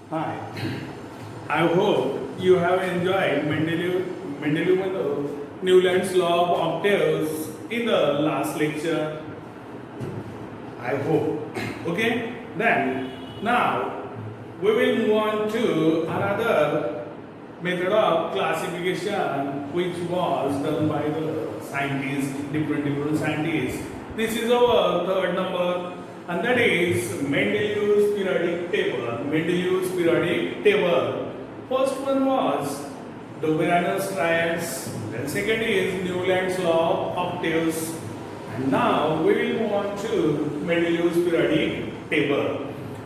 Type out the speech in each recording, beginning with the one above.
Hi, I hope you have enjoyed Mendeleev Newland's law of octaves in the last lecture. I hope. Okay, then now we will move on to another method of classification which was done by the scientists, different scientists. This is our third number, and that is Mendeleev's periodic table. Mendeleev's periodic table. First one was Doberaner's triads. Then second is Newland's law of octaves. And now we will move on to Mendeleev's periodic table.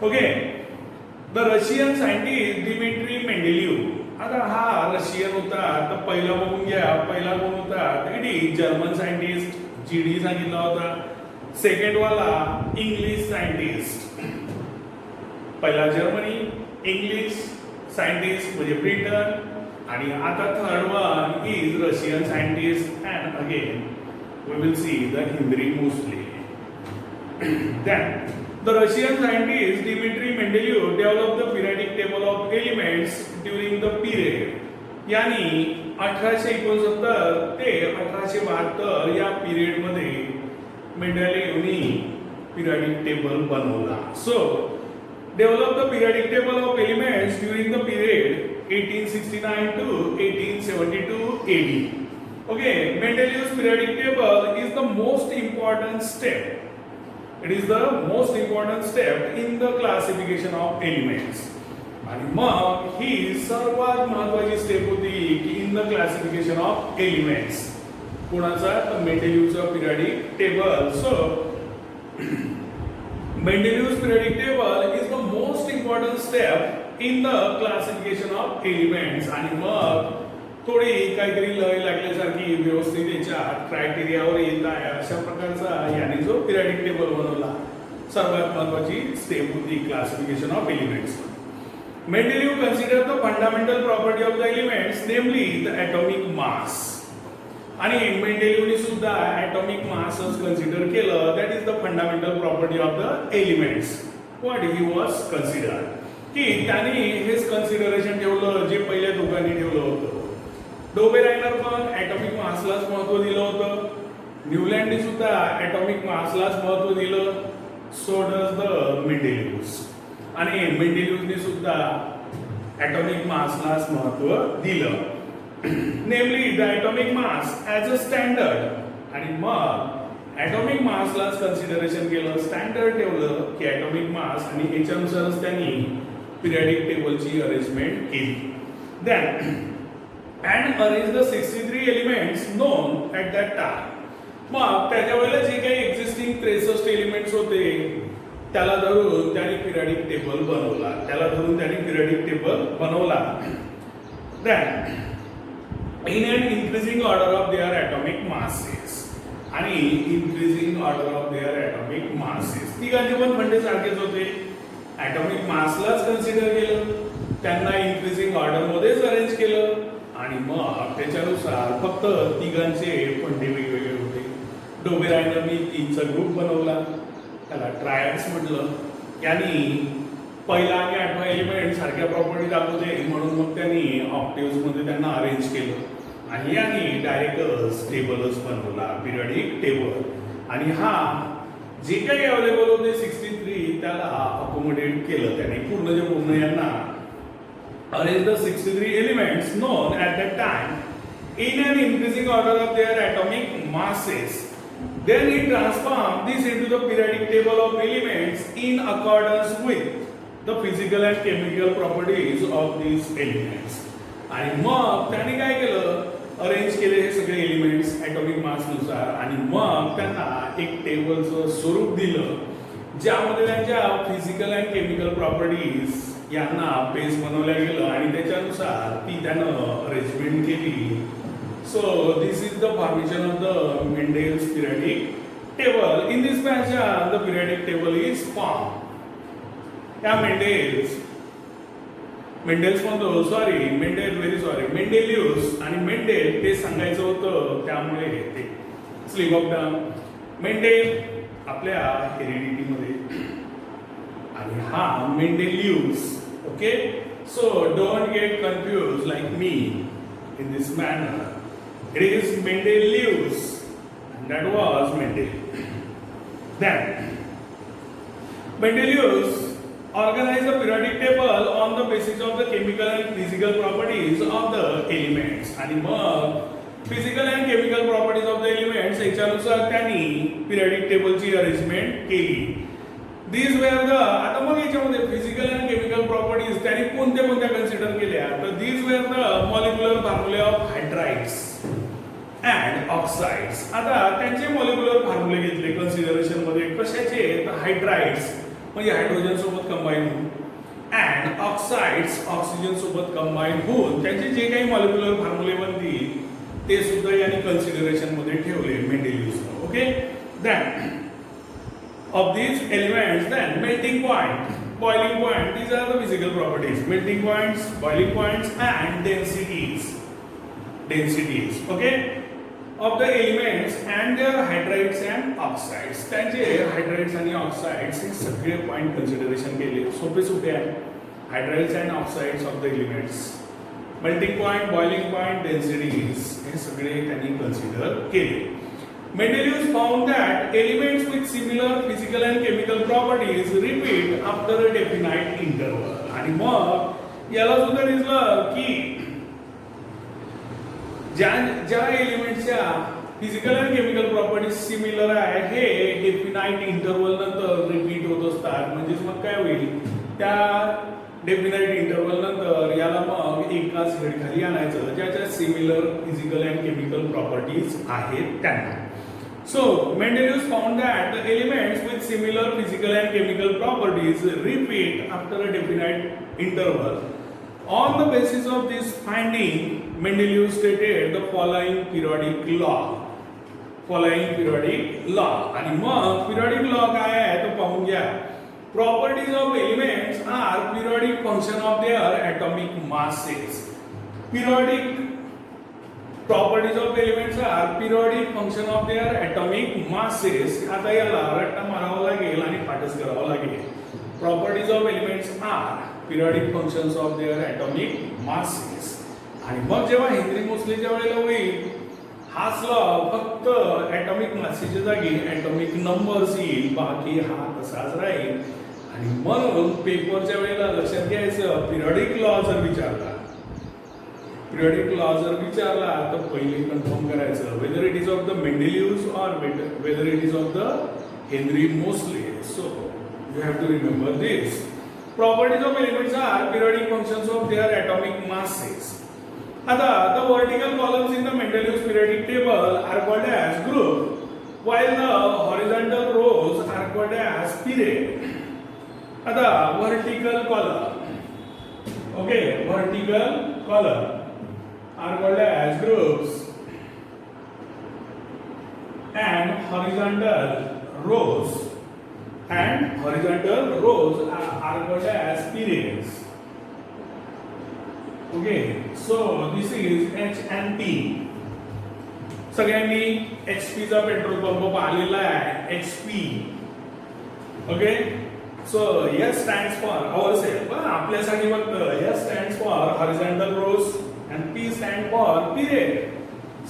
Okay. The Russian scientist Dmitry Mendeleev. आता हा Russian होता. तर पहिला बघून घ्या. पहिला कोण होता? तर जर्मन सायंटिस्ट जीडी सांगितला होता. सेकंड वाला इंग्लिश सायंटिस्ट. पहिला जर्मनी, इंग्लिश सायंटिस्ट म्हणजे ब्रिटन, आणि आता third one is Russian scientist. And again we will see the Hindri mostly. Then the Russian scientist Dmitry Mendeleev developed the periodic table of elements during the period. यानी 1869 ते 1872 या period मध्ये मेंडेलिव्हनी periodic table बनवला. So developed the periodic table of elements during the period 1869 to 1872 AD. Okay, Mendeleev's periodic table is the most important step. It is the most important step in the classification of elements. आणि मग ही सर्वात महत्त्वाची step होती की in the classification of elements. कोणाचा? तर मेंडेलिव्हचा periodic table. So Mendeleev's periodic table is the most important step in the classification of elements. आणि मग थोडी काहीतरी लय लागल्यासारखी व्यवस्थित याच्या क्रायटेरियावर येत आहे अशा प्रकारचा याने जो पिरियडिक टेबल बनवला. सर्वात महत्वाची स्टेप होती classification of elements. Mendeleev considered the fundamental property of the elements, namely the atomic mass. आणि मेंडेलिव्हने सुद्धा atomic massच कन्सिडर केलं. That is the fundamental property of the elements. What he was consider, की त्याने हेच कन्सिडरेशन ठेवलं जे पहिल्या दोघांनी ठेवलं होतं. डोबेरायनर पण ॲटॉमिक मासलाच महत्त्व दिलं होतं. न्यूलँडने सुद्धा ॲटॉमिक मासलाच महत्त्व दिलं. So does the Mendeleev. आणि मेंडेलिव्हने सुद्धा ॲटॉमिक मासलाच महत्त्व दिलं. Namely the atomic mass as a standard. आणि मग ॲटॉमिक मासलाच कन्सिडरेशन केलं, स्टँडर्ड ठेवलं की ॲटॉमिक मास, आणि याच्यानुसारच त्यांनी पिरियडिक टेबलची अरेंजमेंट केली. Then and arrange the 63 elements known at that time. मग त्याच्या वेळेला जे काही एक्झिस्टिंग 63 एलिमेंट्स होते त्याला धरून त्याने पिरियडिक टेबल बनवला. Then in an increasing order of their atomic masses. आणि increasing order of their atomic masses. तिघांचे पण फंडे सारखेच होते. ॲटॉमिक मासलाच कन्सिडर केलं, त्यांना इन्क्रीजिंग ऑर्डर मध्येच अरेंज केलं, आणि मग त्याच्यानुसार फक्त तिघांचे फंडे वेगवेगळे होते. डोबेरायनरनी 3चा ग्रुप बनवला, त्याला ट्रायड्स म्हटलं. यांनी पहिला आणि 8वा एलिमेंट सारख्या प्रॉपर्टी दाखवते म्हणून मग त्यांनी ऑक्टेव्स मध्ये त्यांना अरेंज केलं, आणि यांनी डायरेक्ट टेबलच बनवला, पिरियडिक टेबल. आणि हा जे काही अवेलेबल होते 63 त्याला अकोमोडेट केलं त्याने. पूर्ण यांना arrange the 63 elements known at that time in an increasing order of their atomic masses. Then he transformed this into the periodic table of elements in accordance with the physical and chemical properties of these elements. आणि मग त्याने काय केलं? Arrange केले हे सगळे elements atomic मासनुसार, आणि मग त्यांना एक टेबलचं स्वरूप दिलं ज्यामध्ये त्यांच्या फिजिकल अँड केमिकल प्रॉपर्टीज यांना बेस बनवल्या गेलं, आणि त्याच्यानुसार ती त्यानं अरेंजमेंट केली. So this is the formation of the Mendel's periodic table. In this fashion the periodic table is form. या मेंडेल्स म्हणतो, सॉरी मेंडेलिव्ह आणि मेंडेल ते सांगायचं होतं, त्यामुळे ते स्लिप ऑफ टंग. मेंडेल आपल्या हेरिडिटीमध्ये, आणि हा मेंडेलिव्ह Okay, so don't get confused like me in this manner. It is Mendeleev's, and that was Mendel. Then Mendeleev organized the periodic table on the basis of the chemical and physical properties of the elements. आणि मग physical and chemical properties of the elements याच्यानुसार त्यांनी periodic टेबलची arrangement केली. These were the, आता मग याच्यामध्ये physical and chemical properties त्यांनी कोणत्या कोणत्या कन्सिडर केल्या, तर दीज वेअर द मॉलिक्युलर फॉर्म्युले ऑफ हायड्राइड्स अँड ऑक्साइड्स. आता त्यांचे मॉलिक्युलर फॉर्म्युले घेतले कन्सिडरेशन मध्ये. कशाचे, तर हायड्राइड्स म्हणजे हायड्रोजन सोबत कंबाईन होऊन, अँड ऑक्साइड्स ऑक्सिजन सोबत कंबाईन होऊन त्यांचे जे काही मॉलिक्युलर फॉर्म्युले बनतील ते सुद्धा यांनी कन्सिडरेशन मध्ये ठेवले मेंडेलिव्हने. Okay, then of these elements, then melting point, boiling point, these are the physical properties. Melting points, boiling points, and densities. Okay, of the elements and their hydrides and oxides. त्यांचे hydrides आणि oxides हे सगळे point consideration केले. सोपे सोपे आहे. hydrides and oxides of the elements, melting point, boiling point, densities हे सगळे त्यांनी कन्सिडर केले. Mendeleev found that elements with similar physical and chemical properties repeat after a definite interval. आणि मग याला सुद्धा दिसलं की ज्या एलिमेंटच्या physical and chemical properties similar आहे हे डेफिनाइट इंटरवल नंतर रिपीट होत असतात. म्हणजे मग काय होईल, त्या डेफिनाइट इंटरवल नंतर याला मग एकाच हेड खाली आणायचं ज्याच्या similar physical and chemical properties आहेत त्यांना. So Mendeleev found that the elements with similar physical and chemical properties repeat after a definite interval. On the basis of this finding, Mendeleev stated the following periodic law. आणि मग periodic law काय आहे तो पाहून घ्या. Properties of elements are periodic function of their atomic masses. Periodic properties of elements are periodic function of their atomic masses. आता याला रट्टा मारावा लागेल आणि पाठच करावा लागेल. Properties of elements are periodic functions of their atomic masses. आणि मग जेव्हा हेनरी मोसलेच्या वेळेला होईल हाच लॉ फक्त ॲटॉमिक मासेच्या जागी ॲटॉमिक नंबर्स येईल, बाकी हा तसाच राहील. आणि म्हणून पेपरच्या वेळेला लक्षात घ्यायचं, पिरियडिक लॉ जर विचारला तर पहिले कन्फर्म करायचं whether it is of the Mendeleev or whether it is of the Henry Moseley. So you have to remember this. Properties of elements are periodic functions of their atomic masses. आता the vertical columns in the Mendeleev periodic table are called as group, while the horizontal rows are called as period. आता vertical column are called as groups and horizontal rows are called as periods. Okay, so this is H and P. सगळ्यांनी HP चा petrol pump पाहिलेला आहे, HP. Okay, so S stands for ourselves. आपल्यासाठी फक्त S stands for horizontal rows and P stands for period.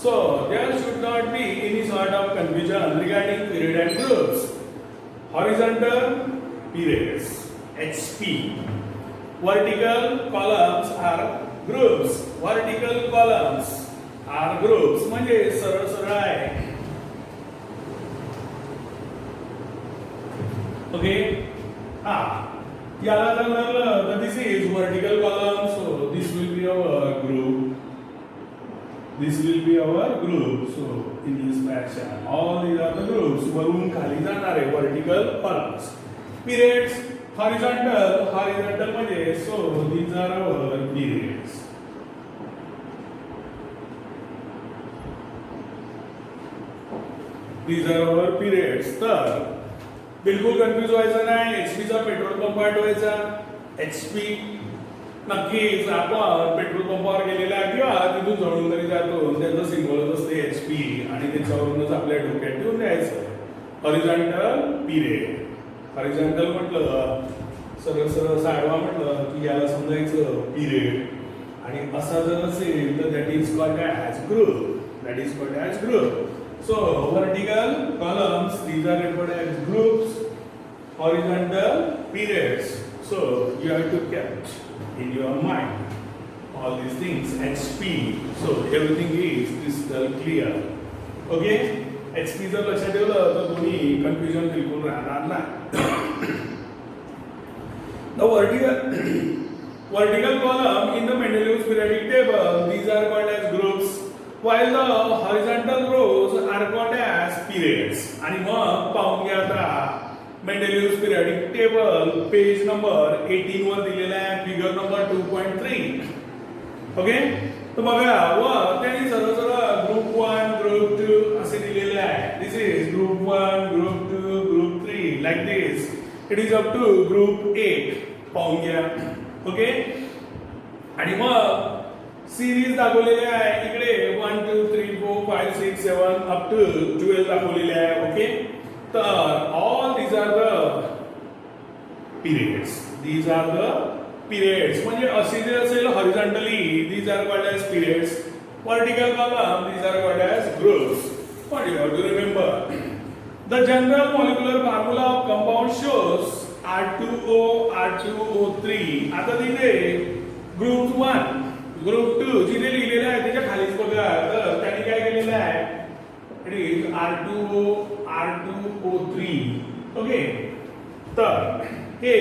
So there should not be any sort of confusion regarding period and groups. Horizontal periods, HP. Vertical columns are groups. Vertical columns are groups. म्हणजे सरळ सरळ आहे. Okay, याला जर धरलं तर this is vertical column. So this will be our group. So in this fashion all these are the groups. वरून खाली जाणारे वर्टिकल कॉलम्स. पिरियड्स हॉरिझॉन्टल म्हणजे so these are our periods. These are our periods. तर बिलकुल confuse व्हायचं नाही. HP चा petrol pump आठवायचा. HP नक्कीच आपण पेट्रोल पंपावर गेलेला किंवा तिथून जळून तरी जातो, त्याचं सिम्बॉलच असते HP आणि त्याच्यावरूनच आपल्या डोक्यात ठेवून द्यायचं. Horizontal period. हॉरिझॉन्टल म्हटलं सरळ सरळ असं आडवा म्हटलं की याला समजायचं पिरियड, आणि असा जर असेल तर that is called as group. That is called as group. So vertical columns, these are referred as groups. Horizontal periods. So you have to catch in your mind all these things. HP. So everything is crystal clear. Okay? HP जर लक्षात ठेवलं तर दोन्ही confusion बिलकुल राहणार नाही. The vertical column in the Mendeleev's periodic table, these are called as groups, while the horizontal rows are called as periods. आणि मग पाहून घ्या आता Mendeleev's periodic table page number 18 वर दिलेला आहे, फिगर नंबर 2.3. ओके, तर बघा व त्यांनी सरळ सरळ ग्रुप 1 ग्रुप 2 असे दिलेले आहे. This is group 1 group 2 group 3 like this. It is up to group 8. पाहून घ्या. ओके, आणि मग सिरीज दाखवलेले आहे इकडे 1 2 3 4 5 6 7 अप टू 12 दाखवलेले आहे. ओके, तर all these are the periods. These are the periods. म्हणजे असे जे असेल horizontally, these are called as periods. Vertical column, these are called as groups. What you have to remember? The general molecular formula of compound shows R2O, R2O3. आता तिथे group 1, group 2 जिथे लिहिलेलं आहे त्याच्या खालीच बघा, तर त्यांनी काय केलेलं आहे, it is R2O, R2O3. Okay, तर हे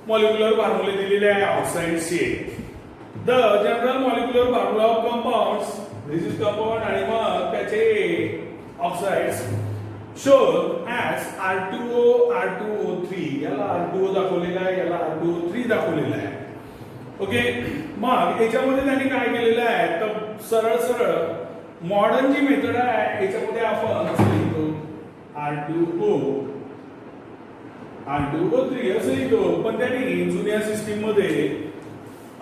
मॉलिक्युलर फॉर्म्युले दिलेले आहे ऑक्साइड्सचे. The general molecular formula of compounds, this is compound, आणि मग त्याचे oxides shown as R2O, R2O3. याला R2O दाखवलेला आहे, याला R2O3 दाखवलेला आहे. ओके, मग याच्यामध्ये त्यांनी काय केलेलं आहे, तर सरळ सरळ मॉडर्न जी मेथड आहे याच्यामध्ये आपण असं लिहितो R2O, R2O3 असं लिहितो. पण त्यांनी जुन्या सिस्टीम मध्ये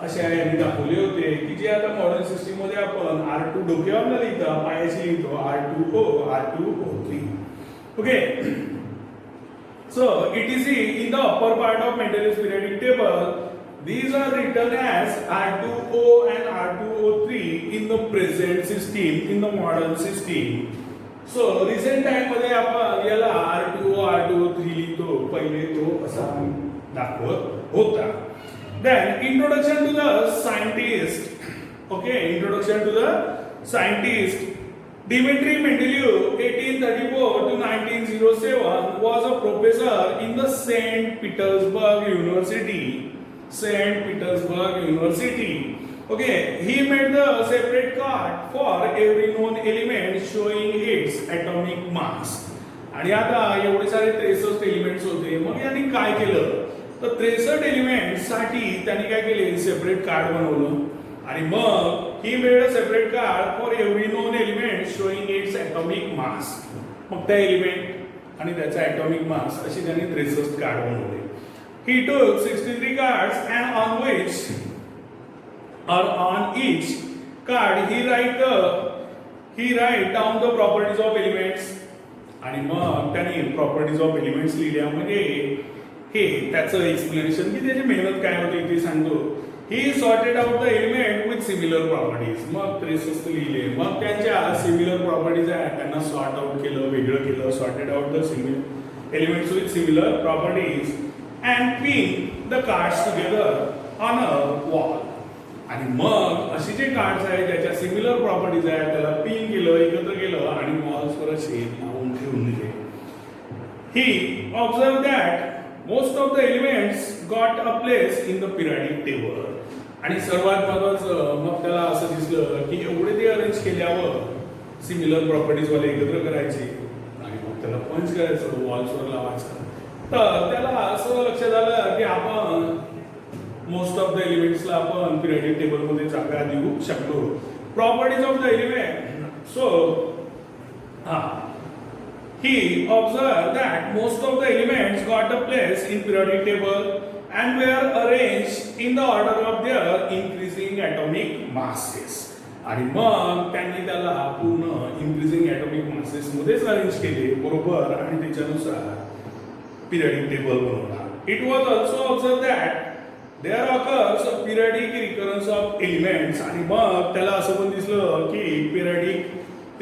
अशा यांनी दाखवले होते की जे आता मॉडर्न सिस्टीम मध्ये आपण R2 डोक्यावर न लिहिता पायाशी लिहितो R2O, R2O3. Okay, so it is in the upper part of Mendeleev's periodic table. These are written as R2O and R2O3 in the present system, in the modern system. So recent time मध्ये आपण याला R2O, R2O3 लिहितो, पहिले तो असा दाखवत होता. Then introduction to the scientist. Okay, introduction to the scientist. Dmitry Mendeleev, 1834 to 1907, was a professor in the St. Petersburg University. St. Petersburg University. Okay, he made the separate card for every known element showing its atomic mass. आणि आता एवढे सारे 63 elements होते. मग यांनी काय केलं, तर 63 एलिमेंट्स साठी त्यांनी काय केले, सेपरेट कार्ड बनवलं. आणि मग he made a separate card for every non element showing it's atomic mass. मग त्या एलिमेंट आणि त्याचा ॲटॉमिक मास अशी त्यांनी 63 कार्ड बनवले. ही टूक 63 cards and on which or on each card he write down the properties of elements. आणि मग त्यांनी प्रॉपर्टीज ऑफ एलिमेंट्स लिहिल्या. म्हणजे हे त्याचं एक्सप्लेनेशन की त्याची मेहनत काय होती ते सांगतो. He sorted out the element with similar properties. मग 63 लिहिले, मग त्यांच्या सिमिलर प्रॉपर्टीज आहेत त्यांना सॉर्ट आउट केलं, वेगळं केलं, sorted out the elements with similar properties and pin the cards together on a wall. आणि मग असे जे कार्ड्स आहेत त्याच्या सिमिलर प्रॉपर्टीज आहेत त्याला पिन केलं, एकत्र केलं आणि वॉल्सवर असे लावून ठेवून दिले. He observe that most of the elements got a place in the periodic table. आणि सर्वात महत्वाचं मग त्याला असं दिसलं की एवढे ते अरेंज केल्यावर सिमिलर प्रॉपर्टीज वाले एकत्र करायचे आणि मग त्याला पंच करायचं, वॉल्सवर लावायचं. तर त्याला असं लक्षात आलं की आपण मोस्ट ऑफ द एलिमेंट्सला आपण पिरियडिक टेबल मध्ये जागा देऊ शकतो. Properties of the element. So he observed that most of the elements got a place in periodic table and were arranged in the order of their increasing atomic masses. आणि मग त्यांनी त्याला पूर्ण increasing atomic masses मध्येच arrange केले बरोबर, आणि त्याच्यानुसार पिरियडिक टेबल बनवला. It was also observed that there occurs a periodic recurrence of elements आणि मग त्याला असं पण दिसलं की periodic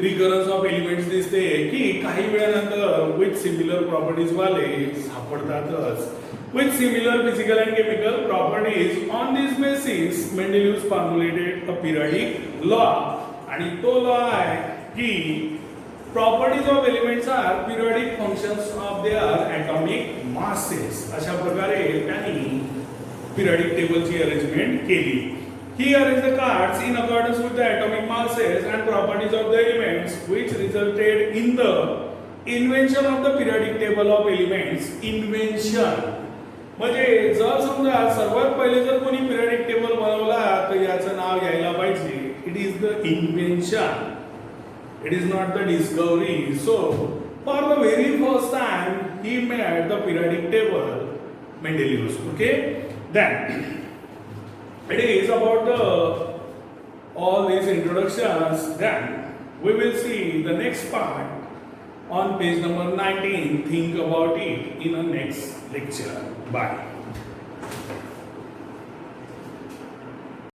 recurrence of elements दिसते की काही वेळानंतर with similar properties वाले सापडतातच with similar physical and chemical properties. On this basis Mendeleev formulated a periodic law आणि तो law आहे की properties of elements are periodic functions of their atomic masses. अशा प्रकारे त्यांनी periodic table ची arrangement केली. He arranged the cards in accordance with the atomic masses and properties of the elements, which resulted in the invention of the periodic table of elements. Invention म्हणजे जर समजा सर्वात पहिले जर कोणी periodic table बनवला तर याचं नाव घ्यायला पाहिजे. It is the invention. It is not the discovery. So, for the very first time, he made the periodic table, Mendeleev. Okay. Then it is about all these introductions. Then we will see the next part on page number 19. Think about it in the next lecture. Bye.